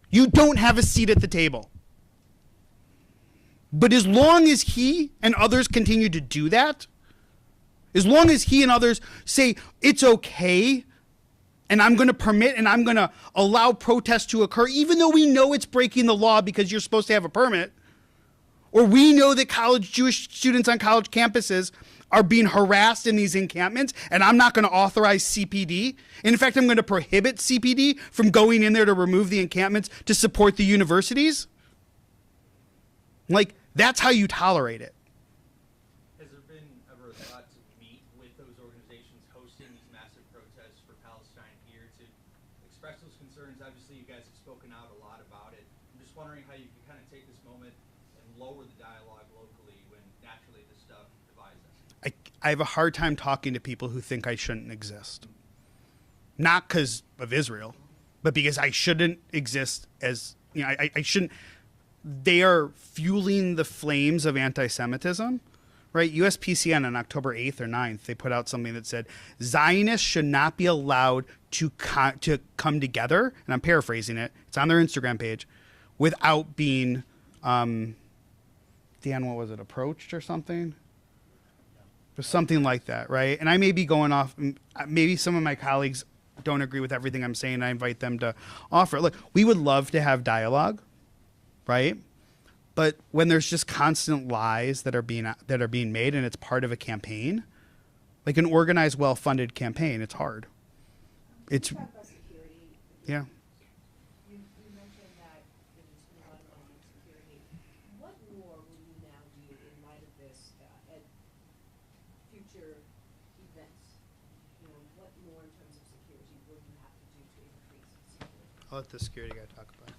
you don't have a seat at the table. But as long as he and others continue to do that, as long as he and others say it's okay, and I'm going to permit and I'm going to allow protests to occur, even though we know it's breaking the law because you're supposed to have a permit, or we know that Jewish students on college campuses are being harassed in these encampments, and I'm not going to authorize CPD. And in fact, I'm going to prohibit CPD from going in there to remove the encampments to support the universities. Like, that's how you tolerate it. Has there been ever a thought to meet with those organizations hosting these massive protests for Palestine here to express those concerns? Obviously, you guys have spoken out a lot about it. I'm just wondering how you can kind of take this moment and lower the dialogue locally when naturally this stuff divides us. I have a hard time talking to people who think I shouldn't exist. Not because of Israel, but because I shouldn't exist as, I shouldn't. They are fueling the flames of anti-Semitism, right? USPCN on October 8th or 9th, they put out something that said Zionists should not be allowed to come together, and I'm paraphrasing it, it's on their Instagram page, without being, Dan, what was it, approached or something? Or something like that, right? And I may be going off, maybe some of my colleagues don't agree with everything I'm saying. I invite them to offer. Look, we would love to have dialogue, right? But when there's just constant lies that are being made, and it's part of a campaign, like an organized, well-funded campaign, it's hard. It's talk about security. Yeah. You mentioned that there's been a lot of money in security. What more will you now do in light of this at future events? What more in terms of security will you have to do to increase security? I'll let the security guy talk about it.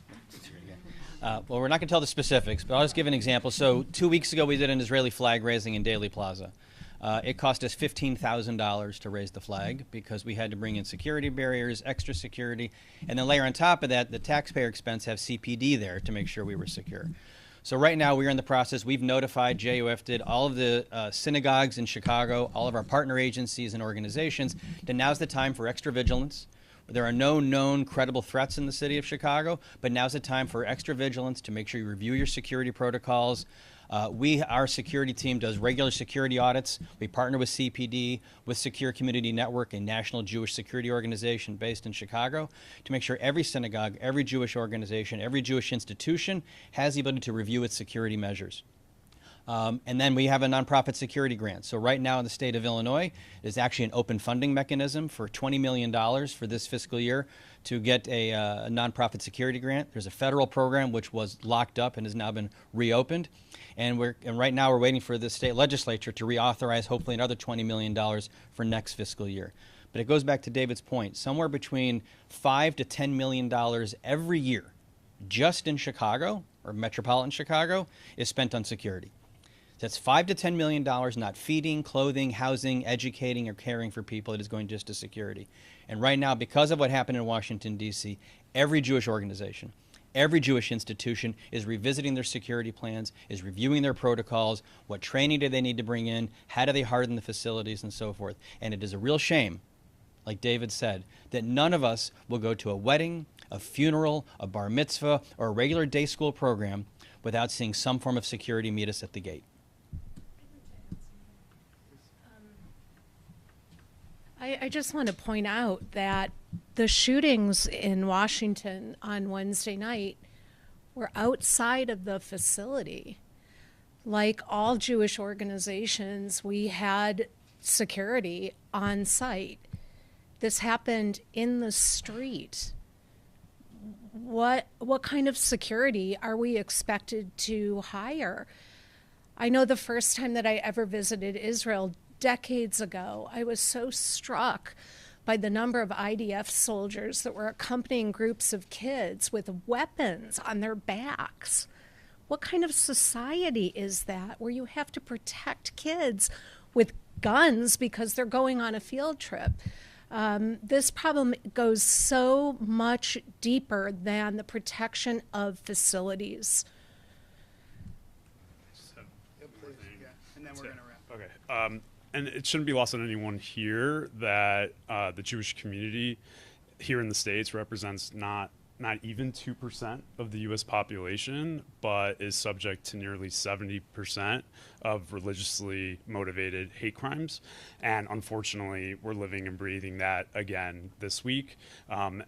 Well, we're not going to tell the specifics, but I'll just give an example. So 2 weeks ago, we did an Israeli flag raising in Daley Plaza. It cost us $15,000 to raise the flag because we had to bring in security barriers, extra security, and then layer on top of that, the taxpayer expense have CPD there to make sure we were secure. So right now, we're in the process. We've notified, JUF did, all of the synagogues in Chicago, all of our partner agencies and organizations, that now's the time for extra vigilance. There are no known credible threats in the city of Chicago, but now's the time for extra vigilance to make sure you review your security protocols. Our security team does regular security audits. We partner with CPD, with Secure Community Network, a national Jewish security organization based in Chicago, to make sure every synagogue, every Jewish organization, every Jewish institution has the ability to review its security measures. And then we have a nonprofit security grant. So right now in the state of Illinois, there's actually an open funding mechanism for $20 million for this fiscal year to get a nonprofit security grant. There's a federal program which was locked up and has now been reopened. And right now we're waiting for the state legislature to reauthorize hopefully another $20 million for next fiscal year. But it goes back to David's point, somewhere between $5 to $10 million every year just in Chicago or metropolitan Chicago is spent on security. That's $5 to $10 million, not feeding, clothing, housing, educating, or caring for people. It is going just to security. And right now, because of what happened in Washington, D.C., every Jewish organization, every Jewish institution is revisiting their security plans, is reviewing their protocols, what training do they need to bring in, how do they harden the facilities, and so forth. And it is a real shame, like David said, that none of us will go to a wedding, a funeral, a bar mitzvah, or a regular day school program without seeing some form of security meet us at the gate. I just want to point out that the shootings in Washington on Wednesday night were outside of the facility. Like all Jewish organizations, we had security on site. This happened in the street. What kind of security are we expected to hire? I know the first time that I ever visited Israel decades ago, I was so struck by the number of IDF soldiers that were accompanying groups of kids with weapons on their backs. What kind of society is that where you have to protect kids with guns because they're going on a field trip? This problem goes so much deeper than the protection of facilities. And then we're going to wrap. Okay. And it shouldn't be lost on anyone here that the Jewish community here in the States represents not even 2% of the U.S. population, but is subject to nearly 70% of religiously motivated hate crimes. And unfortunately, we're living and breathing that again this week.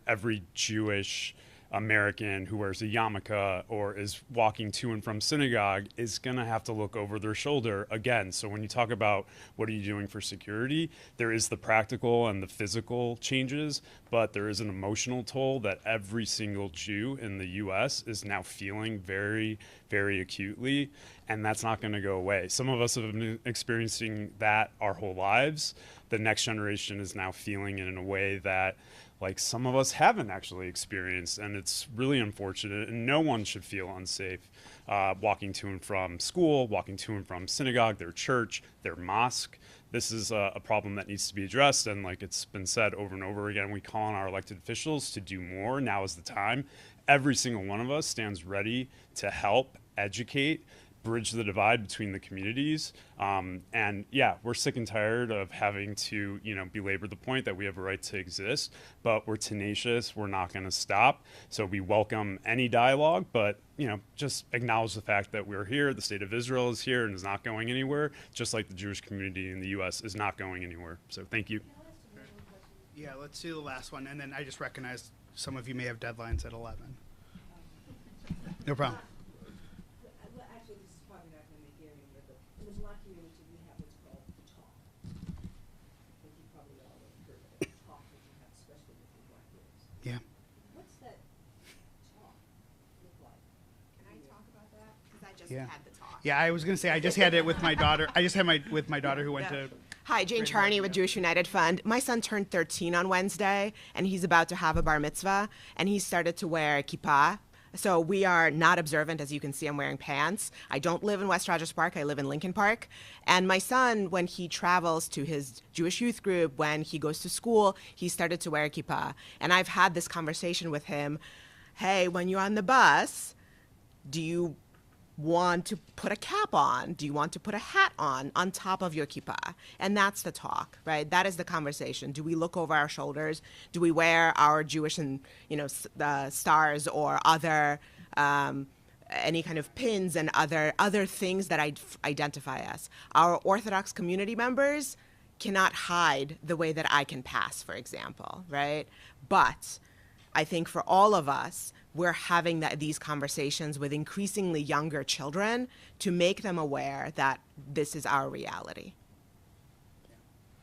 Every Jewish American who wears a yarmulke or is walking to and from synagogue is going to have to look over their shoulder again. So when you talk about what are you doing for security, there is the practical and the physical changes, but there is an emotional toll that every single Jew in the U.S. is now feeling very, very acutely, and that's not going to go away. Some of us have been experiencing that our whole lives. The next generation is now feeling it in a way that like some of us haven't actually experienced, and it's really unfortunate, and no one should feel unsafe walking to and from school, walking to and from synagogue, their church, their mosque. This is a problem that needs to be addressed, and like it's been said over and over again, we call on our elected officials to do more. Now is the time. Every single one of us stands ready to help, educate, bridge the divide between the communities. And yeah, we're sick and tired of having to, belabor the point that we have a right to exist, but we're tenacious. We're not going to stop. So we welcome any dialogue, but, just acknowledge the fact that we're here. The state of Israel is here and is not going anywhere, just like the Jewish community in the U.S. is not going anywhere. So thank you. Yeah, let's do the last one. And then I just recognize some of you may have deadlines at 11. No problem. Well, actually, this is probably not going to make it anywhere, but in the Black community, we have what's called the talk. I think you probably all have heard of it, talk that you have, especially with the Black kids. Yeah. What's that talk look like? Can I talk about that? Because I just Yeah. had the talk. Yeah, I was going to say, I just had it with my daughter. I just had with my daughter who went to. Hi, Jane Charney with Jewish United Fund. My son turned 13 on Wednesday, and he's about to have a bar mitzvah, and he started to wear kippah. So we are not observant. As you can see, I'm wearing pants. I don't live in West Rogers Park. I live in Lincoln Park. And my son, when he travels to his Jewish youth group, when he goes to school, he started to wear a kippah. And I've had this conversation with him. Hey, when you're on the bus, do you want to put a cap on? Do you want to put a hat on top of your kippah? And that's the talk, right? That is the conversation. Do we look over our shoulders? Do we wear our Jewish and stars or other any kind of pins and other things that identify us? Our Orthodox community members cannot hide the way that I can pass, for example, right? But I think for all of us, we're having these conversations with increasingly younger children to make them aware that this is our reality.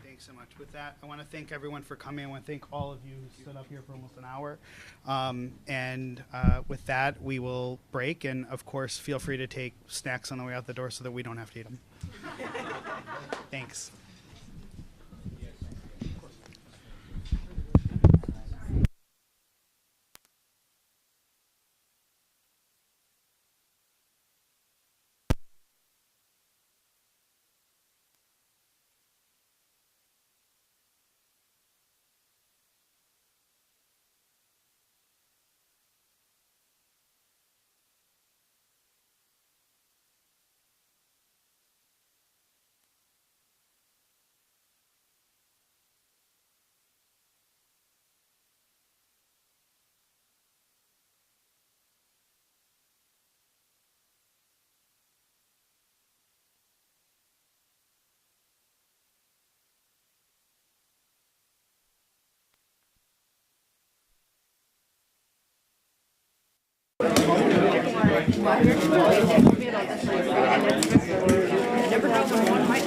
Thanks so much. With that, I want to thank everyone for coming. I want to thank all of you who stood up here for almost an hour. And with that, we will break. And of course, feel free to take snacks on the way out the door so that we don't have to eat them. Thanks. Never know when one might